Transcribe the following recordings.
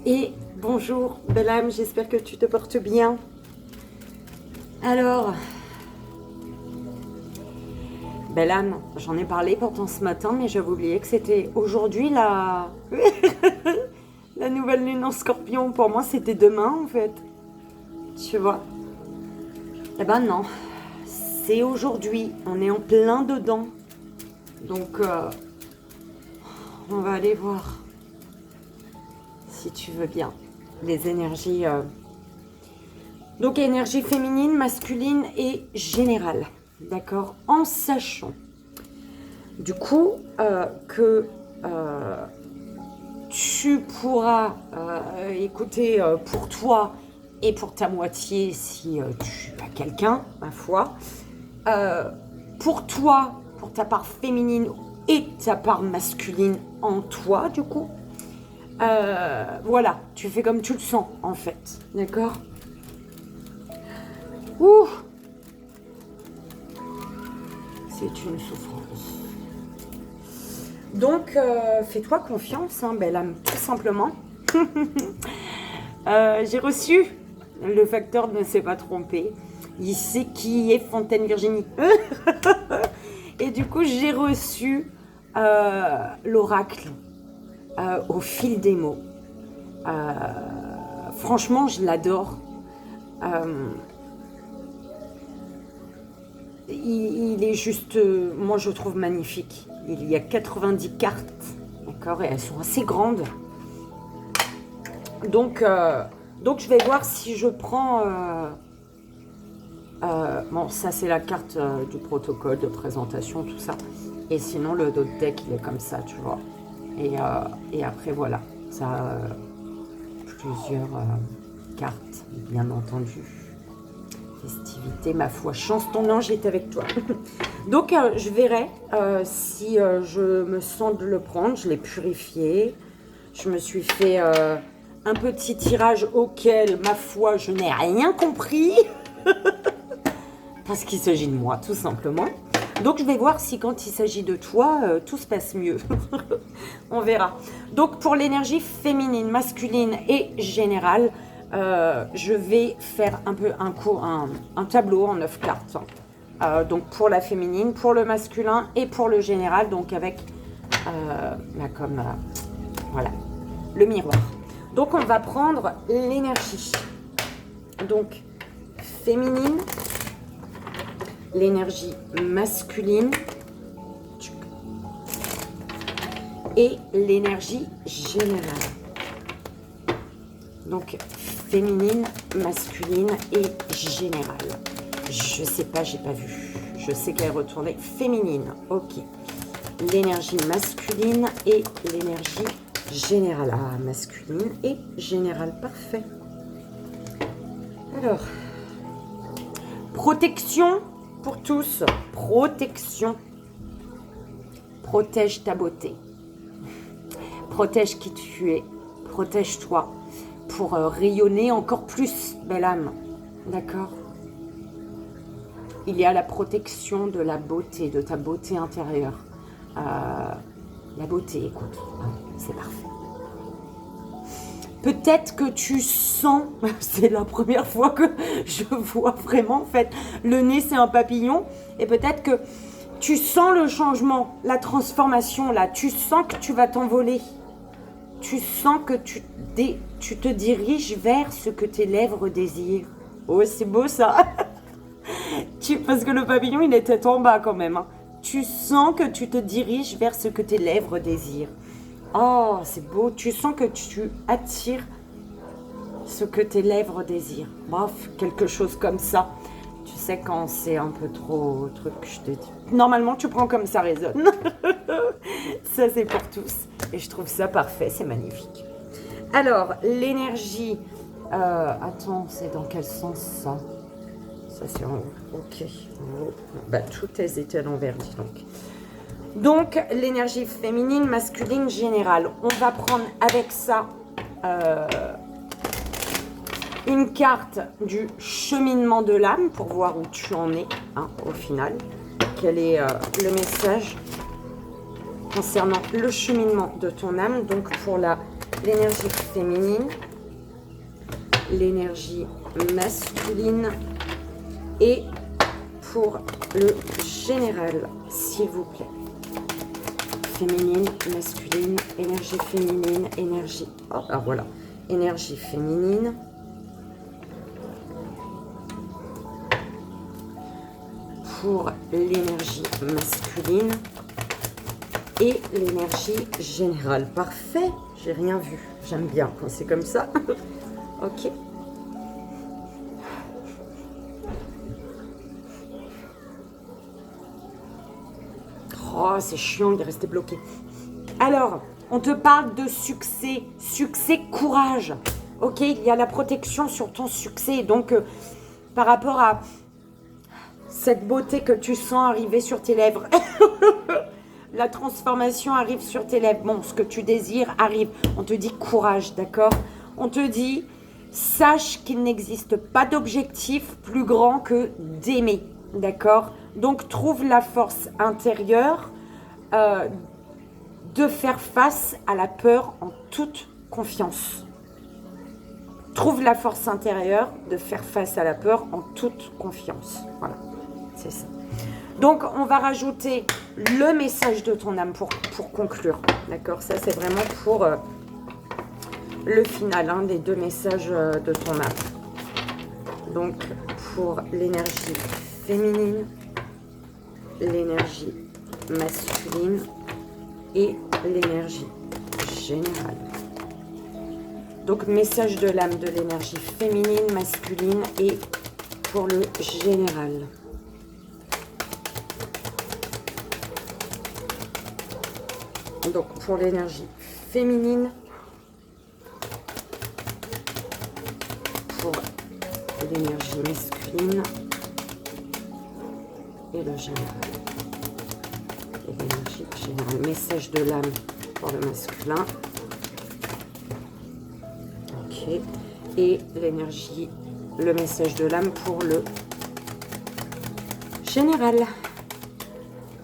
Et bonjour, belle âme, j'espère que tu te portes bien. Alors, belle âme, j'en ai parlé pourtant ce matin, mais j'avais oublié que c'était aujourd'hui la nouvelle lune en scorpion. Pour moi, c'était demain en fait. Tu vois? Eh ben non, c'est aujourd'hui. On est en plein dedans. Donc, on va aller voir, si tu veux bien, les énergies. Donc, énergie féminine, masculine et générale. D'accord? En sachant, du coup, que tu pourras écouter pour toi et pour ta moitié si tu as quelqu'un, ma foi. Pour toi, pour ta part féminine et ta part masculine en toi, du coup. Voilà, tu fais comme tu le sens, en fait. D'accord? Ouh! C'est une souffrance. Donc, fais-toi confiance, hein, belle âme, tout simplement. J'ai reçu le facteur ne s'est pas trompé. Il sait qui est Fontaine Virginie. Et du coup, j'ai reçu l'oracle au fil des mots. Franchement, je l'adore. Il est juste, moi je trouve magnifique. Il y a 90 cartes, d'accord, et elles sont assez grandes. Donc je vais voir si je prends... bon, ça c'est la carte du protocole de présentation, tout ça. Et sinon, le dos de deck, il est comme ça, tu vois. Et après, voilà, ça a plusieurs cartes, bien entendu. Festivité, ma foi, chance, ton ange est avec toi. Donc, je verrai si je me sens de le prendre. Je l'ai purifié. Je me suis fait un petit tirage auquel, ma foi, je n'ai rien compris. Parce qu'il s'agit de moi, tout simplement. Donc, je vais voir si quand il s'agit de toi, tout se passe mieux. On verra. Donc, pour l'énergie féminine, masculine et générale, je vais faire un peu un tableau en 9 cartes. Donc pour la féminine, pour le masculin et pour le général, donc avec voilà, le miroir. Donc on va prendre l'énergie. Donc féminine, l'énergie masculine et l'énergie générale. Donc féminine, masculine et générale. Je sais pas, j'ai pas vu. Je sais qu'elle est retournée féminine. Ok. L'énergie masculine et l'énergie générale. Ah, masculine et générale. Parfait. Alors, protection pour tous. Protection. Protège ta beauté. Protège qui tu es. Protège-toi pour rayonner encore plus, belle âme. D'accord? Il y a la protection de la beauté, de ta beauté intérieure. La beauté, écoute, c'est parfait. Peut-être que tu sens, c'est la première fois que je vois vraiment, en fait, le nez c'est un papillon, et peut-être que tu sens le changement, la transformation, là, tu sens que tu vas t'envoler. Tu sens que tu te diriges vers ce que tes lèvres désirent. Oh, c'est beau ça. Parce que le papillon, il est tête en bas quand même. Hein. Tu sens que tu te diriges vers ce que tes lèvres désirent. Oh, c'est beau. Tu sens que tu attires ce que tes lèvres désirent. Bref, quelque chose comme ça. Tu sais, quand c'est un peu trop truc, je te dis. Normalement, tu prends comme ça résonne. Ça, c'est pour tous. Et je trouve ça parfait. C'est magnifique. Alors, l'énergie... attends, c'est dans quel sens ça? Ça, c'est en haut. Ok. Oh. Bah, tout est été à l'envers, dis donc. Donc, l'énergie féminine, masculine, générale. On va prendre avec ça une carte du cheminement de l'âme pour voir où tu en es, hein, au final. Quel est le message concernant le cheminement de ton âme. Donc, pour la l'énergie féminine, l'énergie masculine et pour le général, s'il vous plaît. Féminine, masculine, énergie féminine, énergie... Oh, ah voilà. Énergie féminine. Pour l'énergie masculine et l'énergie générale. Parfait, j'ai rien vu. J'aime bien quand c'est comme ça. Ok. Oh, c'est chiant de rester bloqué. Alors, on te parle de succès. Succès, courage. Ok, il y a la protection sur ton succès. Donc, par rapport à cette beauté que tu sens arriver sur tes lèvres, la transformation arrive sur tes lèvres. Bon, ce que tu désires arrive. On te dit courage, d'accord? On te dit, sache qu'il n'existe pas d'objectif plus grand que d'aimer, d'accord? Donc, trouve la force intérieure de faire face à la peur en toute confiance. Trouve la force intérieure de faire face à la peur en toute confiance. Voilà, c'est ça. Donc, on va rajouter le message de ton âme pour conclure. D'accord? Ça, c'est vraiment pour le final des deux messages de ton âme. Donc, pour l'énergie féminine, l'énergie masculine et l'énergie générale. Donc, message de l'âme de l'énergie féminine, masculine et pour le général. Donc, pour l'énergie féminine, pour l'énergie masculine et le général. Et l'énergie générale. Message de l'âme pour le masculin. Ok. Et l'énergie, le message de l'âme pour le général.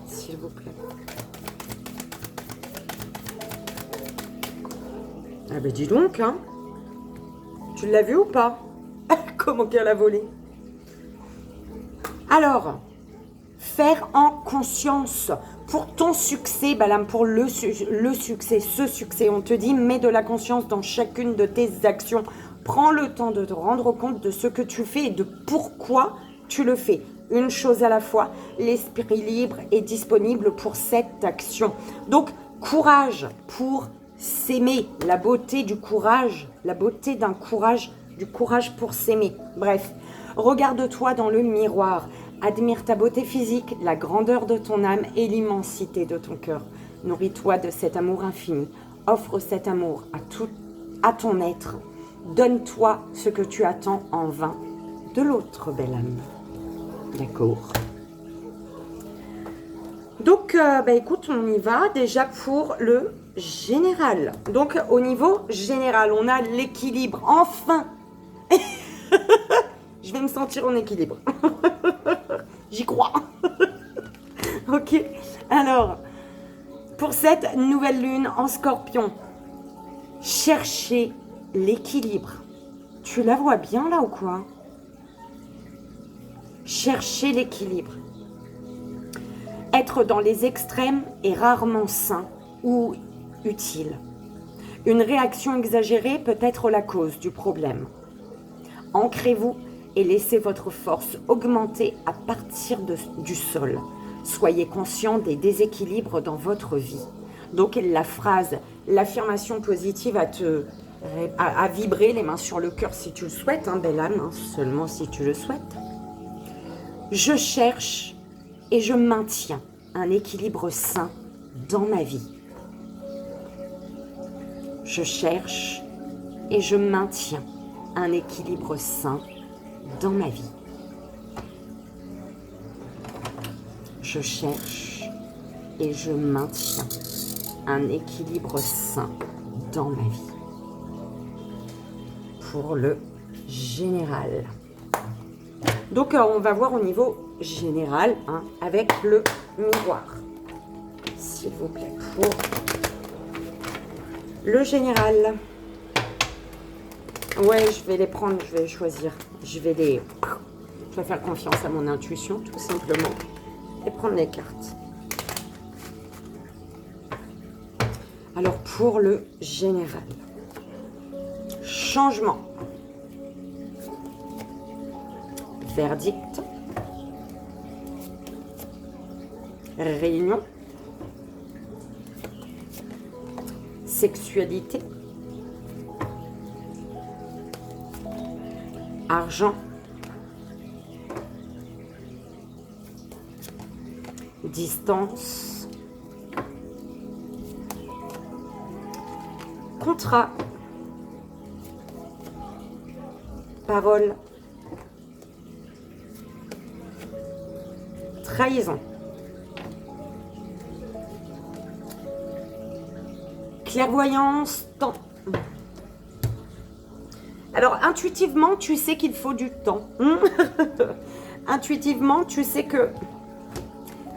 S'il vous plaît. Ah ben dis donc, hein. Tu l'as vu ou pas? Comment qu'elle a volé? Alors, faire en conscience pour ton succès, Balam, pour le succès, ce succès, on te dit, mets de la conscience dans chacune de tes actions. Prends le temps de te rendre compte de ce que tu fais et de pourquoi tu le fais. Une chose à la fois, l'esprit libre est disponible pour cette action. Donc, courage pour s'aimer, la beauté du courage, la beauté d'un courage, du courage pour s'aimer. Bref, regarde-toi dans le miroir, admire ta beauté physique, la grandeur de ton âme et l'immensité de ton cœur. Nourris-toi de cet amour infini, offre cet amour à ton être. Donne-toi ce que tu attends en vain de l'autre belle âme. D'accord. Donc, écoute, on y va déjà pour le général. Donc, au niveau général, on a l'équilibre. Enfin, je vais me sentir en équilibre. J'y crois. Ok. Alors, pour cette nouvelle lune en scorpion, cherchez l'équilibre. Tu la vois bien là ou quoi? Cherchez l'équilibre. Être dans les extrêmes est rarement sain ou utile. Une réaction exagérée peut être la cause du problème. Ancrez-vous et laissez votre force augmenter à partir du sol. Soyez conscient des déséquilibres dans votre vie. Donc la phrase, l'affirmation positive à vibrer, les mains sur le cœur si tu le souhaites, belle âme, seulement si tu le souhaites. Je cherche et je maintiens un équilibre sain dans ma vie. Je cherche et je maintiens un équilibre sain dans ma vie. Je cherche et je maintiens un équilibre sain dans ma vie. Pour le général. Donc, on va voir au niveau général, avec le miroir. S'il vous plaît, pour Le général. Ouais, je vais les prendre, je vais choisir. Je vais faire confiance à mon intuition, tout simplement. Et prendre les cartes. Alors, pour le général. Changement. Verdict. Réunion. Sexualité. Argent. Distance. Contrat. Parole. Trahison. Clairvoyance, temps. Alors, intuitivement, tu sais qu'il faut du temps. Intuitivement, tu sais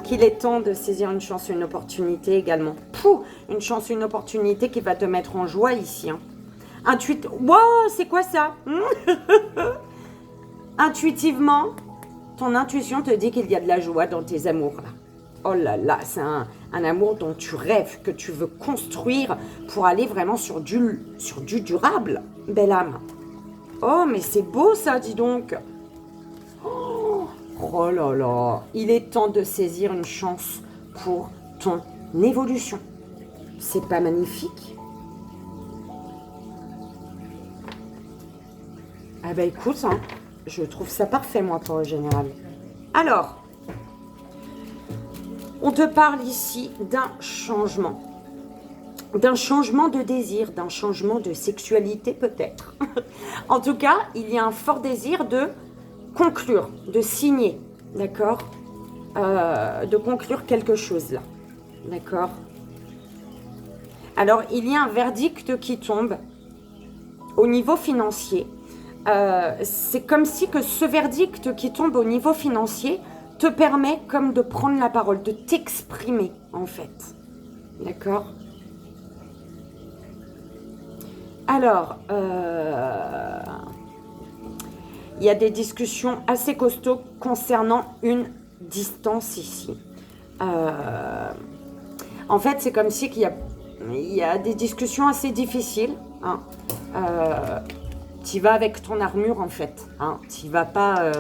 qu'il est temps de saisir une chance, une opportunité également. Pouh, une chance, une opportunité qui va te mettre en joie ici. Hein. Wow, c'est quoi ça? Intuitivement, ton intuition te dit qu'il y a de la joie dans tes amours là. Oh là là, c'est un amour dont tu rêves, que tu veux construire pour aller vraiment sur du durable, belle âme. Oh, mais c'est beau ça, dis donc. Oh là là, il est temps de saisir une chance pour ton évolution. C'est pas magnifique? Ah bah écoute, hein, je trouve ça parfait moi pour le général. Alors, on te parle ici d'un changement de désir, d'un changement de sexualité peut-être. En tout cas, il y a un fort désir de conclure, de signer, d'accord, de conclure quelque chose là, d'accord. Alors, il y a un verdict qui tombe au niveau financier. C'est comme si que ce verdict qui tombe au niveau financier te permet comme de prendre la parole, de t'exprimer en fait. D'accord? Alors, il y a des discussions assez costauds concernant une distance ici. En fait, c'est comme si qu'il y a des discussions assez difficiles. Hein. Tu vas avec ton armure en fait. Hein. Tu vas pas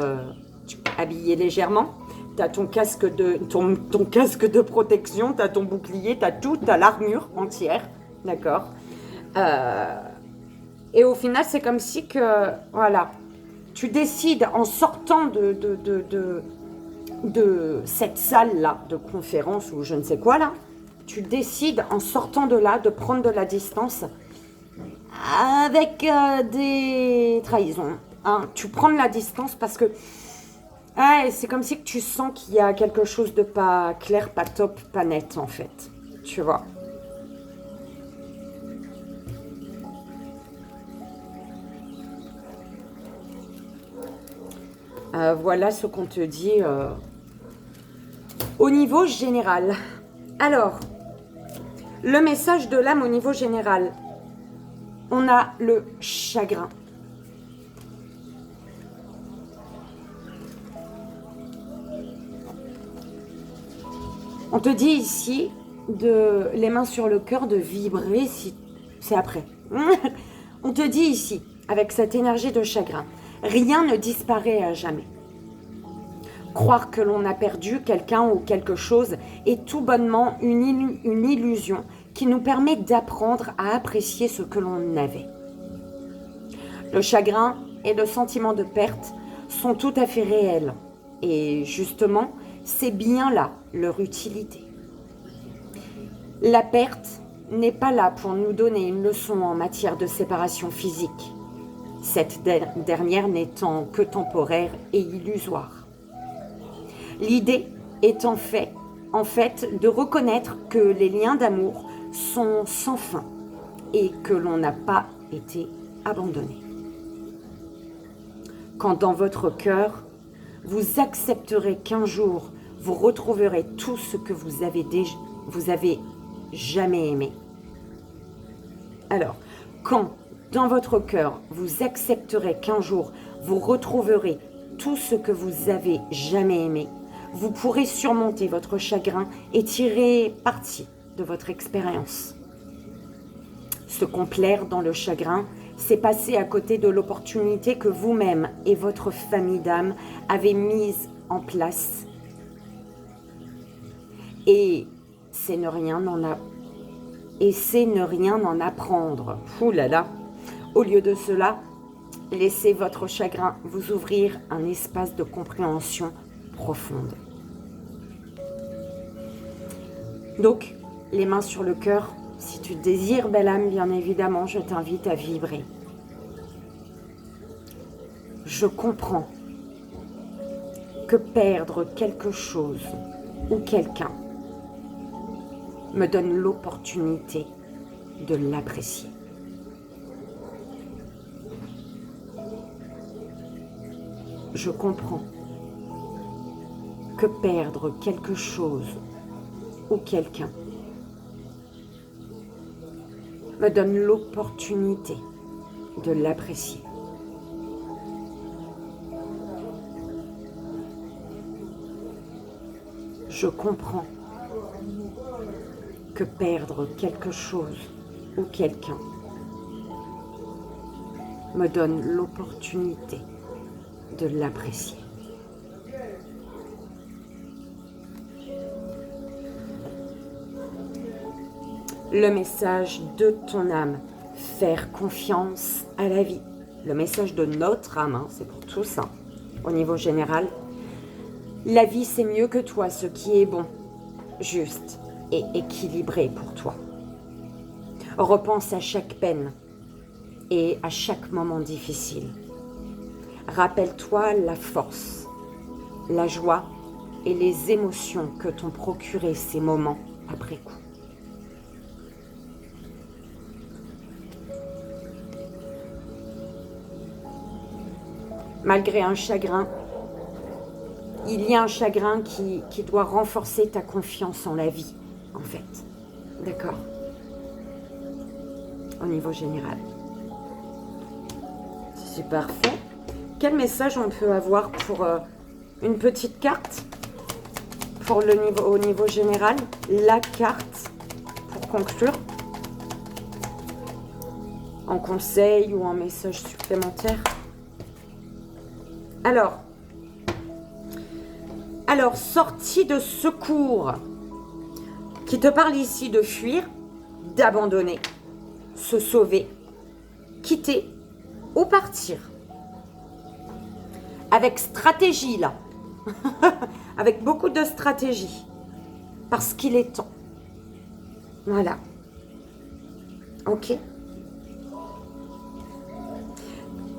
habiller légèrement. Tu as ton casque de protection, tu as ton bouclier, tu as tout, tu as l'armure entière. D'accord. Et au final, c'est comme si que, voilà, tu décides en sortant de cette salle-là, de conférence ou je ne sais quoi là, tu décides en sortant de là de prendre de la distance avec des trahisons. Hein. Tu prends de la distance parce que c'est comme si que tu sens qu'il y a quelque chose de pas clair, pas top, pas net en fait. Tu vois. Voilà ce qu'on te dit au niveau général. Alors, le message de l'âme au niveau général. On a le chagrin. On te dit ici, les mains sur le cœur, de vibrer, si c'est après. On te dit ici, avec cette énergie de chagrin, rien ne disparaît à jamais. Croire que l'on a perdu quelqu'un ou quelque chose est tout bonnement une illusion qui nous permet d'apprendre à apprécier ce que l'on avait. Le chagrin et le sentiment de perte sont tout à fait réels. Et justement, c'est bien là leur utilité. La perte n'est pas là pour nous donner une leçon en matière de séparation physique, cette dernière n'étant que temporaire et illusoire. L'idée est en fait de reconnaître que les liens d'amour sont sans fin et que l'on n'a pas été abandonné. Quand dans votre cœur, vous accepterez qu'un jour, vous retrouverez tout ce que vous avez jamais aimé. Alors, quand dans votre cœur, vous accepterez qu'un jour, vous retrouverez tout ce que vous avez jamais aimé, vous pourrez surmonter votre chagrin et tirer parti de votre expérience. Se complaire dans le chagrin, c'est passer à côté de l'opportunité que vous-même et votre famille d'âme avez mise en place. Et c'est ne rien en apprendre. Ouh là là. Au lieu de cela, laissez votre chagrin vous ouvrir un espace de compréhension profonde. Donc, les mains sur le cœur, si tu désires, belle âme, bien évidemment, je t'invite à vibrer. Je comprends que perdre quelque chose ou quelqu'un me donne l'opportunité de l'apprécier. Je comprends que perdre quelque chose ou quelqu'un me donne l'opportunité de l'apprécier. Je comprends que perdre quelque chose ou quelqu'un me donne l'opportunité de l'apprécier. Le message de ton âme, faire confiance à la vie. Le message de notre âme, hein, c'est pour tous, hein, au niveau général. La vie, c'est mieux que toi, ce qui est bon, juste et équilibré pour toi. Repense à chaque peine et à chaque moment difficile. Rappelle-toi la force, la joie et les émotions que t'ont procuré ces moments après coup. Malgré un chagrin, il y a un chagrin qui doit renforcer ta confiance en la vie, en fait. D'accord? Au niveau général. C'est parfait. Quel message on peut avoir pour une petite carte pour au niveau général? La carte pour conclure. En conseil ou en message supplémentaire? Alors, sortie de secours, qui te parle ici de fuir, d'abandonner, se sauver, quitter ou partir. Avec stratégie, là. Avec beaucoup de stratégie. Parce qu'il est temps. Voilà. Ok.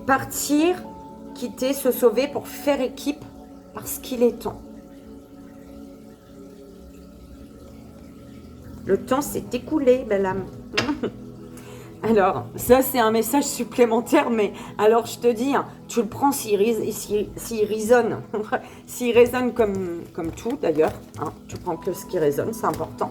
Partir, quitter, se sauver pour faire équipe parce qu'il est temps. Le temps s'est écoulé, belle âme. Alors, ça c'est un message supplémentaire, mais alors je te dis, hein, tu le prends s'il résonne. S'il résonne comme tout d'ailleurs. Hein, tu prends que ce qui résonne, c'est important.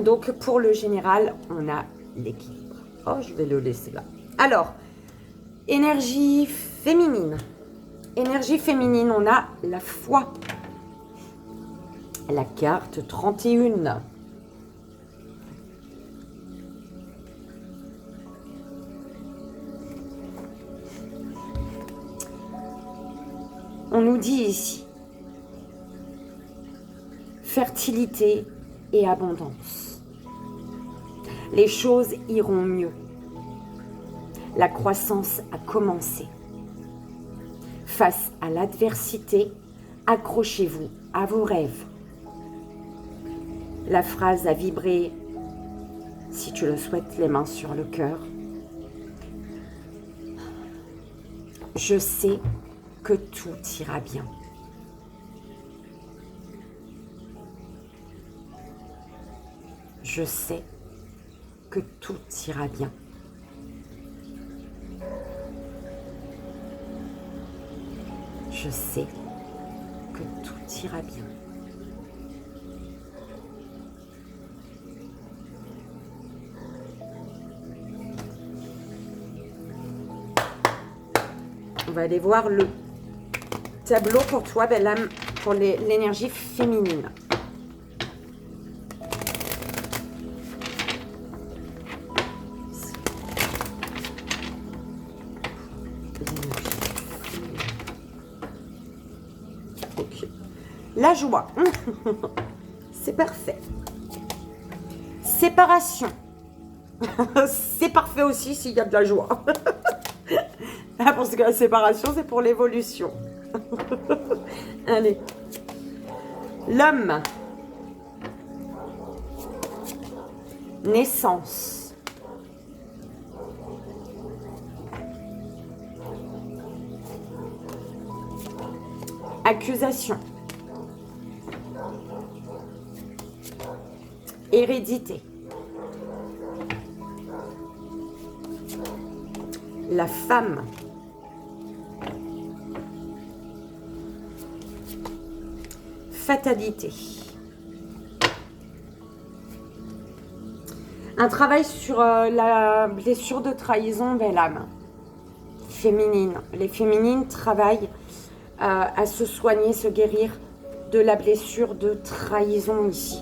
Donc pour le général, on a l'équilibre. Oh, je vais le laisser là. Alors, énergie féminine. Énergie féminine, on a la foi. La carte 31. On nous dit ici fertilité et abondance. Les choses iront mieux. La croissance a commencé. Face à l'adversité, accrochez-vous à vos rêves. La phrase a vibré, si tu le souhaites, les mains sur le cœur. Je sais que tout ira bien. Je sais que tout ira bien. Je sais que tout ira bien. va aller voir le tableau pour toi, belle âme, pour l'énergie féminine. Ok. La joie. C'est parfait. Séparation. C'est parfait aussi s'il y a de la joie. Parce que la séparation, c'est pour l'évolution. Allez. L'homme. Naissance. Accusation. Hérédité. La femme. Fatalité. Un travail sur la blessure de trahison, belle âme. Féminine. Les féminines travaillent à se soigner, se guérir de la blessure de trahison ici.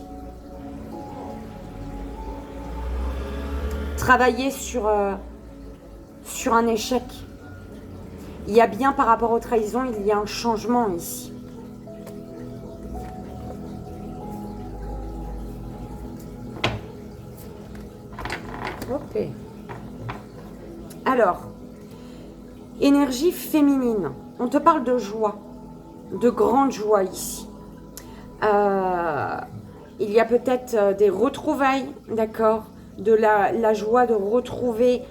Travailler sur un échec. Il y a bien par rapport aux trahisons, il y a un changement ici. Ok. Alors, énergie féminine. On te parle de joie, de grande joie ici. Il y a peut-être des retrouvailles, d'accord, de la joie de retrouver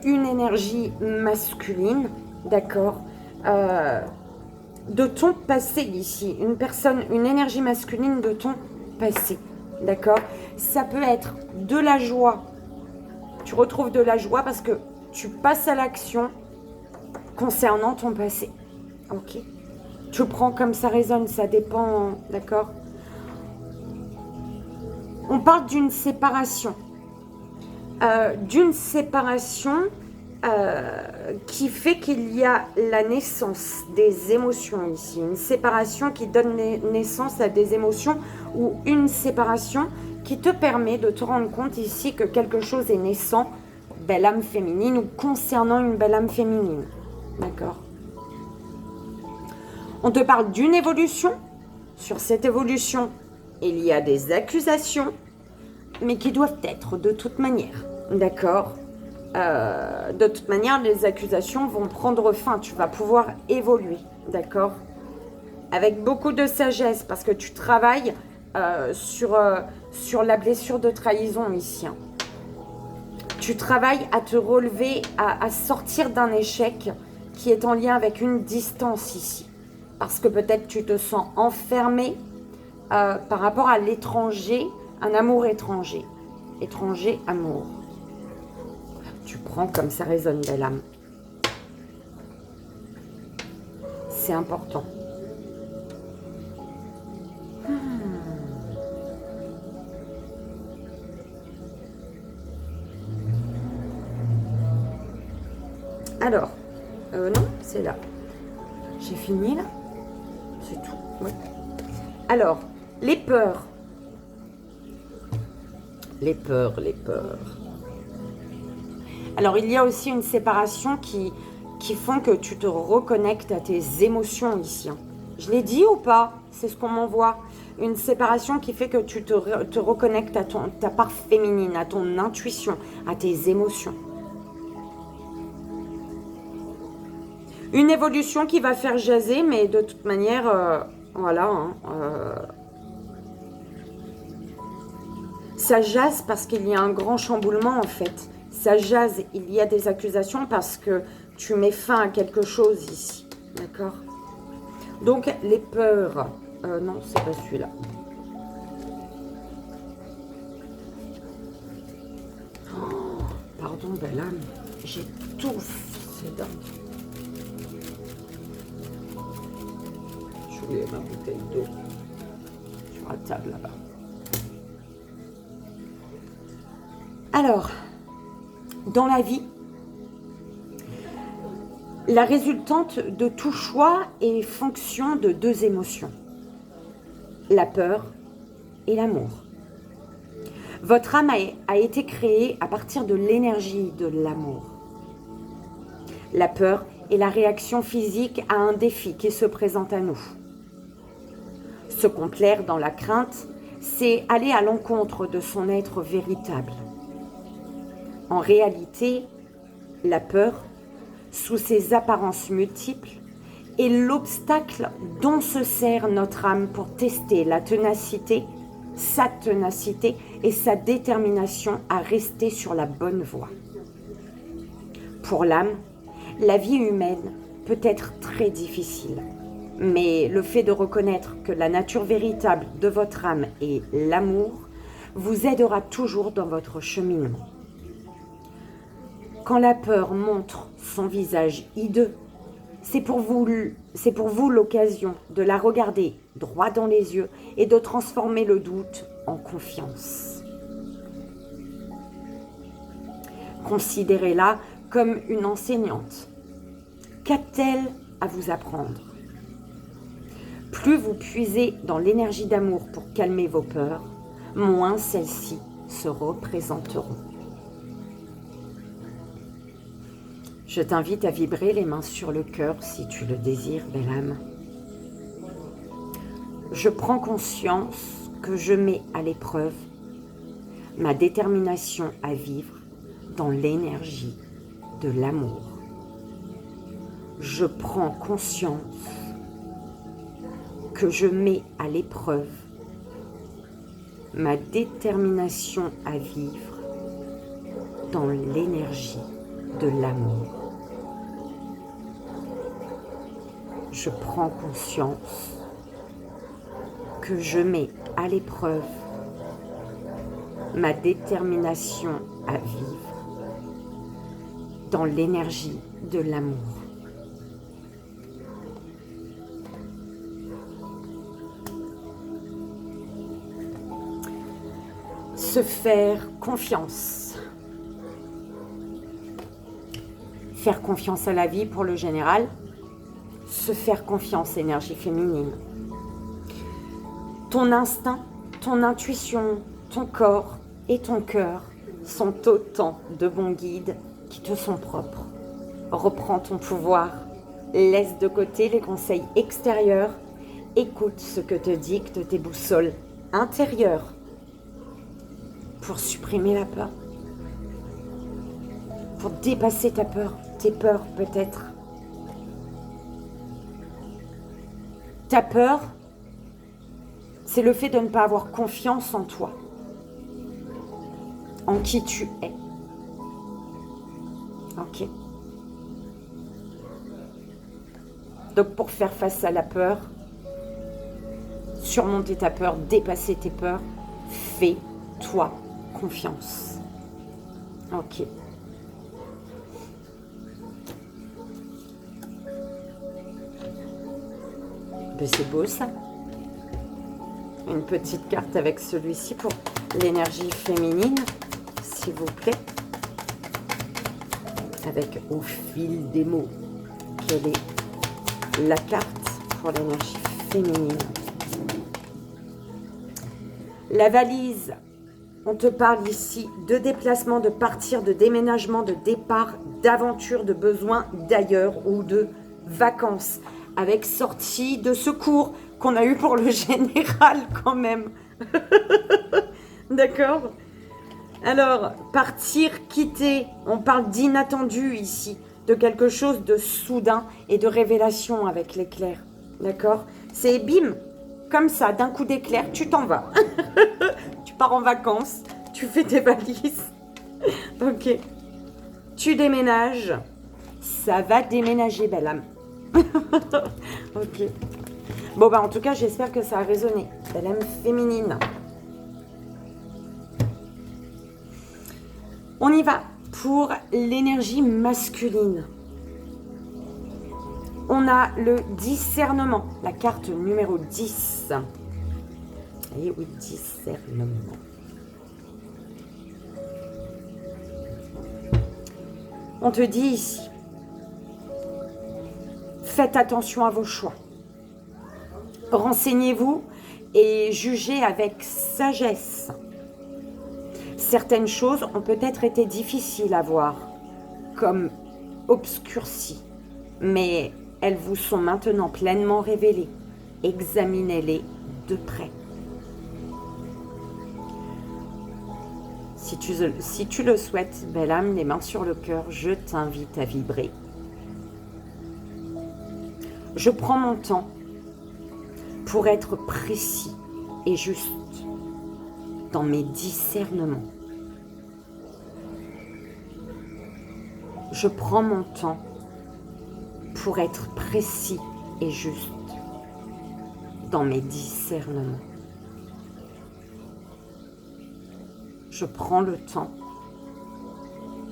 une énergie masculine, d'accord, de ton passé ici, une énergie masculine de ton passé, d'accord. Ça peut être de la joie, tu retrouves de la joie parce que tu passes à l'action concernant ton passé, ok. Tu prends comme ça résonne, ça dépend, d'accord. On parle d'une séparation. Qui fait qu'il y a la naissance des émotions ici. Une séparation qui donne naissance à des émotions ou une séparation qui te permet de te rendre compte ici que quelque chose est naissant, belle âme féminine ou concernant une belle âme féminine. D'accord. On te parle d'une évolution. Sur cette évolution, il y a des accusations, mais qui doivent être de toute manière. D'accord. De toute manière, les accusations vont prendre fin. Tu vas pouvoir évoluer. D'accord. Avec beaucoup de sagesse, parce que tu travailles sur la blessure de trahison ici. Hein. Tu travailles à te relever, à sortir d'un échec qui est en lien avec une distance ici. Parce que peut-être tu te sens enfermé par rapport à l'étranger, un amour étranger. Étranger, amour. Tu prends comme ça résonne, belle âme. C'est important. Alors, non, c'est là. J'ai fini là. C'est tout. Ouais. Alors, les peurs. Les peurs. Alors, il y a aussi une séparation qui font que tu te reconnectes à tes émotions ici. Je l'ai dit ou pas? C'est ce qu'on m'envoie. Une séparation qui fait que tu te reconnectes à ta part féminine, à ton intuition, à tes émotions. Une évolution qui va faire jaser, mais de toute manière, voilà. Hein, ça jase parce qu'il y a un grand chamboulement en fait. Ça jase, il y a des accusations parce que tu mets fin à quelque chose ici. D'accord? Donc, les peurs. Non, c'est pas celui-là. Oh, pardon, belle âme. J'étouffe. C'est dingue. Je voulais ma bouteille d'eau sur la table là-bas. Alors, dans la vie, La résultante de tout choix est fonction de deux émotions, la peur et l'amour. Votre âme a été créée à partir de l'énergie de l'amour. La peur est la réaction physique à un défi qui se présente à nous. Se complaire dans la crainte, c'est aller à l'encontre de son être véritable. En réalité, la peur, sous ses apparences multiples, est l'obstacle dont se sert notre âme pour tester sa ténacité et sa détermination à rester sur la bonne voie. Pour l'âme, la vie humaine peut être très difficile, mais le fait de reconnaître que la nature véritable de votre âme est l'amour vous aidera toujours dans votre cheminement. Quand la peur montre son visage hideux, c'est pour vous l'occasion de la regarder droit dans les yeux et de transformer le doute en confiance. Considérez-la comme une enseignante. Qu'a-t-elle à vous apprendre? Plus vous puisez dans l'énergie d'amour pour calmer vos peurs, moins celles-ci se représenteront. Je t'invite à vibrer les mains sur le cœur si tu le désires, belle âme. Je prends conscience que je mets à l'épreuve ma détermination à vivre dans l'énergie de l'amour. Je prends conscience que je mets à l'épreuve ma détermination à vivre dans l'énergie de l'amour. Je prends conscience que je mets à l'épreuve ma détermination à vivre dans l'énergie de l'amour. Se faire confiance. Faire confiance à la vie pour le général. Se faire confiance, énergie féminine. Ton instinct, ton intuition, ton corps et ton cœur sont autant de bons guides qui te sont propres. Reprends ton pouvoir, laisse de côté les conseils extérieurs, écoute ce que te dictent tes boussoles intérieures pour supprimer la peur, pour dépasser ta peur, tes peurs peut-être. Ta peur, c'est le fait de ne pas avoir confiance en toi, en qui tu es. Ok. Donc pour faire face à la peur, surmonter ta peur, dépasser tes peurs, fais-toi confiance. Ok. Ben, c'est beau ça. Une petite carte avec celui-ci pour l'énergie féminine, s'il vous plaît. Avec au fil des mots, quelle est la carte pour l'énergie féminine? La valise. On te parle ici de déplacement, de partir, de déménagement, de départ, d'aventure, de besoin d'ailleurs ou de vacances. Avec sortie de secours qu'on a eu pour le général quand même. D'accord? Alors, partir, quitter, on parle d'inattendu ici, de quelque chose de soudain et de révélation avec l'éclair. D'accord? C'est bim, comme ça, d'un coup d'éclair, tu t'en vas. Tu pars en vacances, tu fais tes valises. Ok. Tu déménages. Ça va déménager, belle âme. Ok. Bon, bah en tout cas, j'espère que ça a résonné. Belle âme féminine. On y va pour l'énergie masculine. On a le discernement, la carte numéro 10. Et oui, discernement. On te dit ici, Faites attention à vos choix. Renseignez-vous et jugez avec sagesse. Certaines choses ont peut-être été difficiles à voir, comme obscurcies, mais elles vous sont maintenant pleinement révélées. Examinez-les de près. Si tu le souhaites, belle âme, les mains sur le cœur, je t'invite à vibrer. Je prends mon temps pour être précis et juste dans mes discernements. Je prends mon temps pour être précis et juste dans mes discernements. Je prends le temps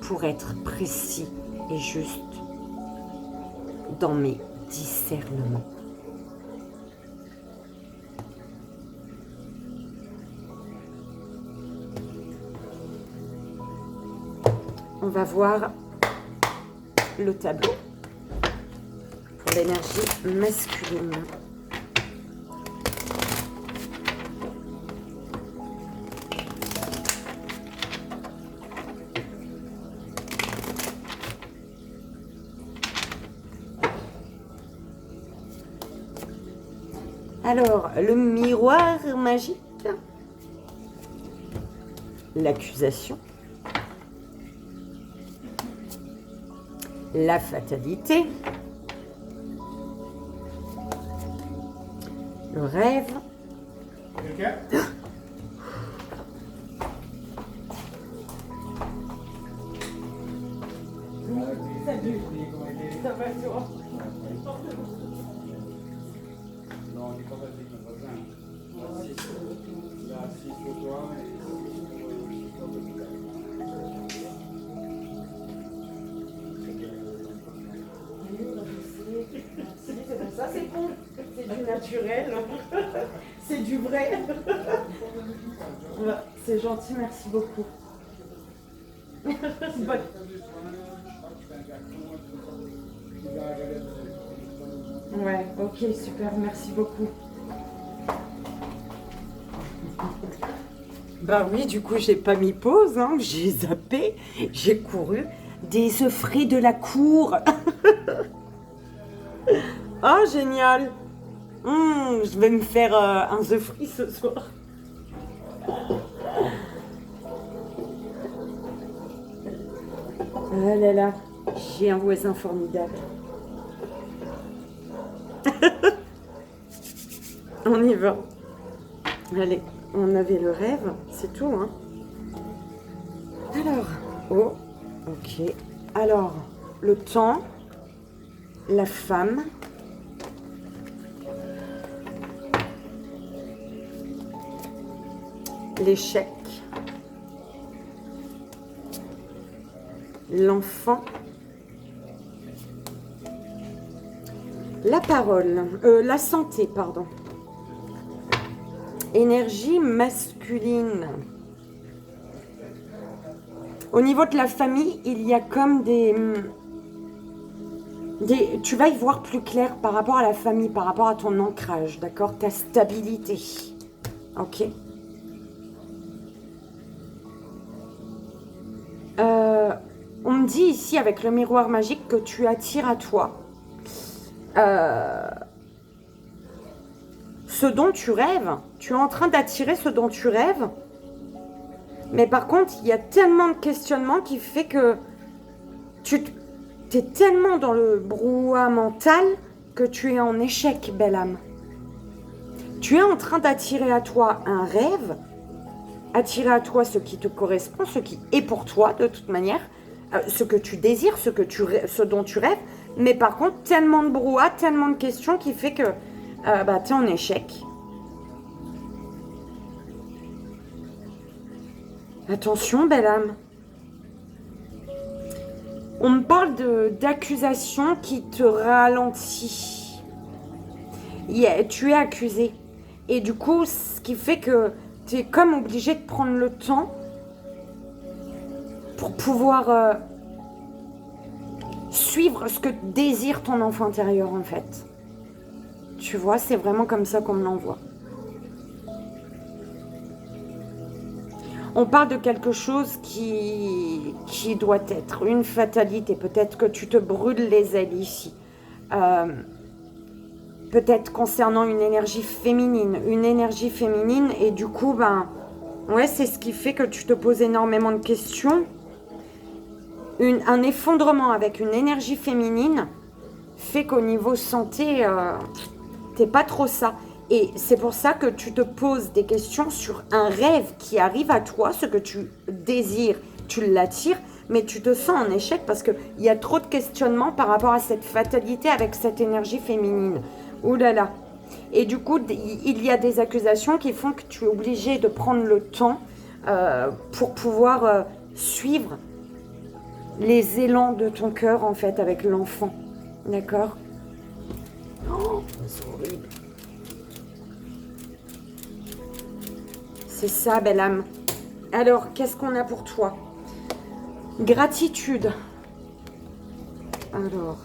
pour être précis et juste dans mes discernements. On va voir le tableau pour l'énergie masculine. Alors, le miroir magique, l'accusation, la fatalité, le rêve, salut, ça va toi? Non, on n'est pas avec notre voisin. Il y a 6 pour toi et ça c'est bon, c'est du naturel, c'est du vrai. C'est gentil, merci beaucoup. Ouais, ok, super, merci beaucoup. Bah oui, du coup, j'ai pas mis pause, hein, j'ai zappé, j'ai couru des œufs frais de la cour. Oh, génial. Je vais me faire un œuf frit ce soir. Ah là là, j'ai un voisin formidable. On y va. Allez, on avait le rêve, c'est tout, hein. Alors, oh, ok. Alors, le temps, la femme, l'échec, l'enfant, la parole, la santé, pardon. Énergie masculine. Au niveau de la famille, il y a comme tu vas y voir plus clair par rapport à la famille, par rapport à ton ancrage, d'accord? Ta stabilité. Ok. On me dit ici, avec le miroir magique, que tu attires à toi ce dont tu rêves. Tu es en train d'attirer ce dont tu rêves. Mais par contre, il y a tellement de questionnements qui fait que tu es tellement dans le brouhaha mental que tu es en échec, belle âme. Tu es en train d'attirer à toi un rêve, attirer à toi ce qui te correspond, ce qui est pour toi de toute manière, ce que tu désires, ce dont tu rêves. Mais par contre, tellement de brouhaha, tellement de questions qui fait que tu es en échec. Attention, belle âme. On me parle d'accusation qui te ralentit. Tu es accusé. Et du coup, ce qui fait que tu es comme obligé de prendre le temps pour pouvoir suivre ce que désire ton enfant intérieur en fait. Tu vois, c'est vraiment comme ça qu'on me l'envoie. On parle de quelque chose qui doit être une fatalité. Peut-être que tu te brûles les ailes ici. Peut-être concernant une énergie féminine. Et du coup, ouais, c'est ce qui fait que tu te poses énormément de questions. Un effondrement avec une énergie féminine fait qu'au niveau santé, t'es pas trop ça. Et c'est pour ça que tu te poses des questions sur un rêve qui arrive à toi, ce que tu désires, tu l'attires, mais tu te sens en échec parce qu'il y a trop de questionnements par rapport à cette fatalité avec cette énergie féminine. Ouh là là. Et du coup, il y a des accusations qui font que tu es obligé de prendre le temps pour pouvoir suivre les élans de ton cœur, en fait, avec l'enfant. D'accord? Oh, c'est horrible. C'est ça, belle âme. Alors, qu'est-ce qu'on a pour toi? Gratitude. Alors.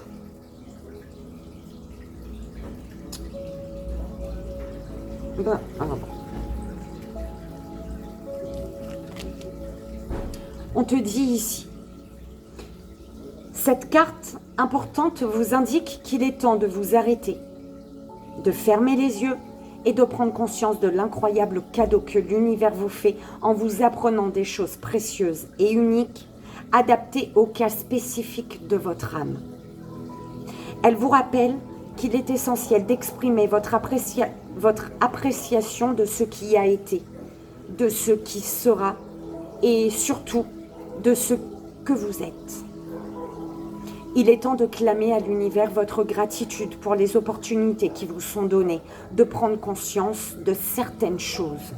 On te dit ici, cette carte importante vous indique qu'il est temps de vous arrêter, de fermer les yeux et de prendre conscience de l'incroyable cadeau que l'univers vous fait en vous apprenant des choses précieuses et uniques, adaptées au cas spécifique de votre âme. Elle vous rappelle qu'il est essentiel d'exprimer votre appréciation de ce qui a été, de ce qui sera et surtout de ce que vous êtes. Il est temps de clamer à l'univers votre gratitude pour les opportunités qui vous sont données, de prendre conscience de certaines choses.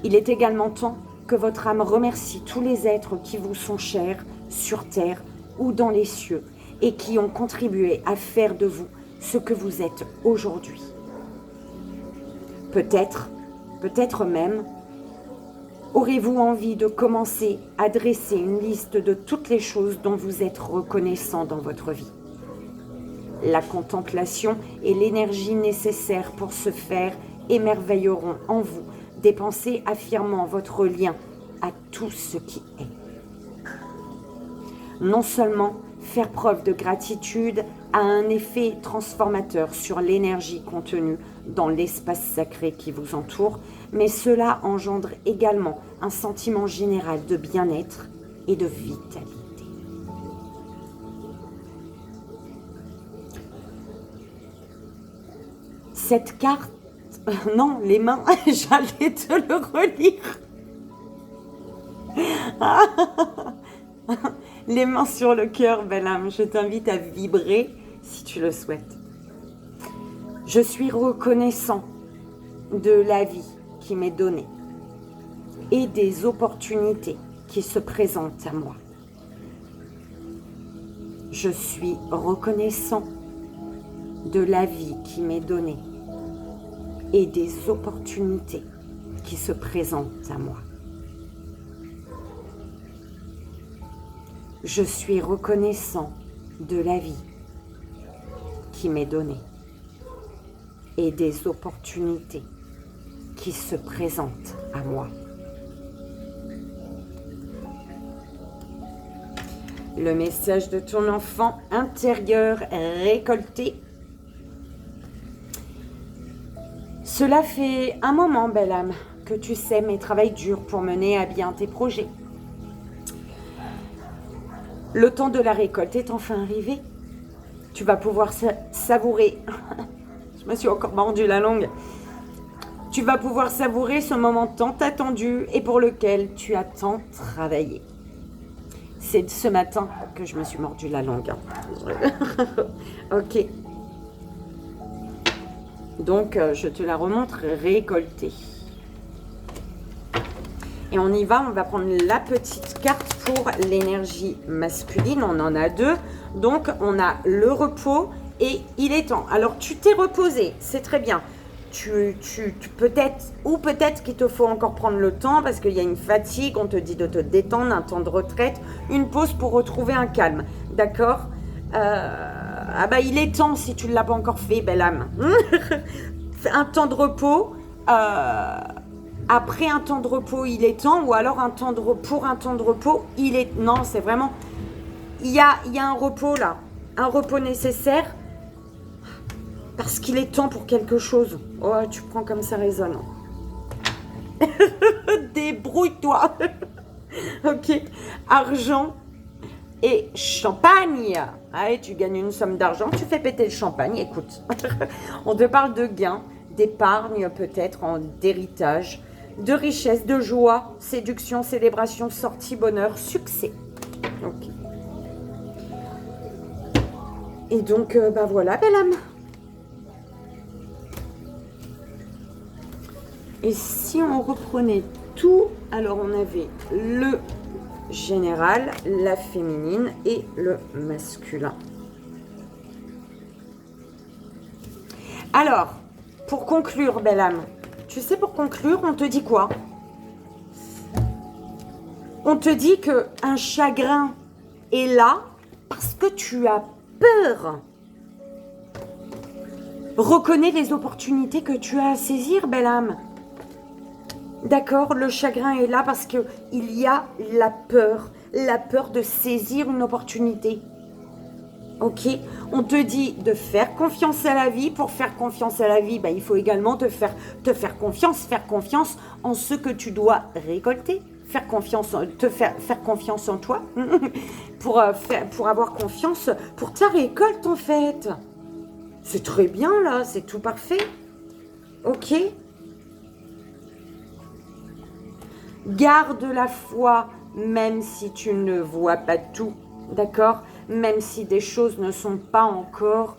Il est également temps que votre âme remercie tous les êtres qui vous sont chers sur terre ou dans les cieux et qui ont contribué à faire de vous ce que vous êtes aujourd'hui. Peut-être même, aurez-vous envie de commencer à dresser une liste de toutes les choses dont vous êtes reconnaissant dans votre vie. La contemplation et l'énergie nécessaire pour ce faire émerveilleront en vous des pensées affirmant votre lien à tout ce qui est. Non seulement faire preuve de gratitude a un effet transformateur sur l'énergie contenue dans l'espace sacré qui vous entoure, mais cela engendre également un sentiment général de bien-être et de vitalité. Cette carte, non, les mains, j'allais te le relire. Les mains sur le cœur, belle âme, je t'invite à vibrer si tu le souhaites. Je suis reconnaissant de la vie qui m'est donnée et des opportunités qui se présentent à moi. Je suis reconnaissant de la vie qui m'est donnée et des opportunités qui se présentent à moi. Je suis reconnaissant de la vie qui m'est donnée et des opportunités qui se présentent à moi. Le message de ton enfant intérieur récolté. Cela fait un moment, belle âme, que tu sèmes et travailles dur pour mener à bien tes projets. Le temps de la récolte est enfin arrivé. Tu vas pouvoir savourer. Je me suis encore mordu la langue. Tu vas pouvoir savourer ce moment tant attendu et pour lequel tu as tant travaillé. C'est ce matin que je me suis mordu la langue. Ok. Donc, je te la remontre récoltée. Et on y va, on va prendre la petite carte pour l'énergie masculine. On en a deux. Donc, on a le repos et il est temps. Alors, tu t'es reposé, c'est très bien. Tu peut-être qu'il te faut encore prendre le temps parce qu'il y a une fatigue, on te dit de te détendre, un temps de retraite, une pause pour retrouver un calme. d'accord? Ah bah il est temps si tu ne l'as pas encore fait, belle âme. Un temps de repos. Après un temps de repos, il est temps, ou alors pour un temps de repos, il est... Non, c'est vraiment... Il y a un repos là, un repos nécessaire, parce qu'il est temps pour quelque chose. Oh, tu prends comme ça résonne. Débrouille-toi. Ok, argent et champagne. Allez, tu gagnes une somme d'argent, tu fais péter le champagne, écoute. On te parle de gains, d'épargne peut-être, d'héritage, de richesse, de joie, séduction, célébration, sortie, bonheur, succès. Ok. Et donc, bah voilà, belle âme. Et si on reprenait tout, alors on avait le général, la féminine et le masculin. Alors, pour conclure, belle âme, tu sais, pour conclure, on te dit quoi? On te dit que un chagrin est là parce que tu as peur. Reconnais les opportunités que tu as à saisir, belle âme. D'accord, le chagrin est là parce qu'il y a la peur de saisir une opportunité. Ok, on te dit de faire confiance à la vie. Pour faire confiance à la vie, bah, il faut également te faire confiance en ce que tu dois récolter. Faire confiance en toi pour avoir confiance pour ta récolte en fait. C'est très bien là, c'est tout parfait. Ok. Garde la foi même si tu ne vois pas tout, d'accord? Même si des choses ne sont pas encore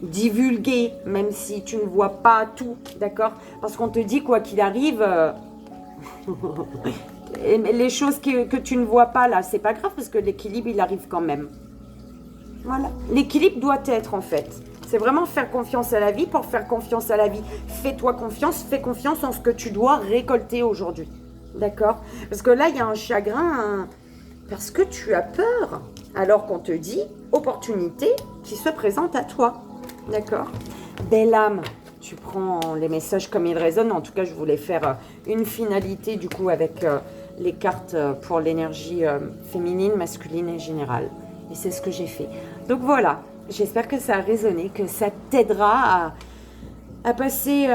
divulguées, même si tu ne vois pas tout, d'accord? Parce qu'on te dit quoi qu'il arrive, les choses que tu ne vois pas là, c'est pas grave parce que l'équilibre il arrive quand même. Voilà, l'équilibre doit être en fait. C'est vraiment faire confiance à la vie. Pour faire confiance à la vie, fais-toi confiance, fais confiance en ce que tu dois récolter aujourd'hui. D'accord? Parce que là, il y a un chagrin parce que tu as peur. Alors qu'on te dit opportunité qui se présente à toi. D'accord? Belle âme, tu prends les messages comme ils résonnent. En tout cas, je voulais faire une finalité du coup avec les cartes pour l'énergie féminine, masculine et générale. Et c'est ce que j'ai fait. Donc voilà. J'espère que ça a résonné, que ça t'aidera à passer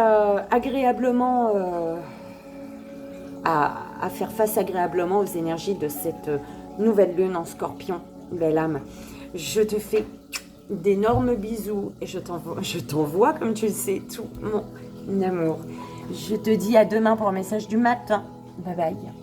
agréablement, à faire face agréablement aux énergies de cette nouvelle lune en scorpion, belle âme. Je te fais d'énormes bisous et je t'envoie, comme tu le sais, tout mon amour. Je te dis à demain pour un message du matin. Bye bye.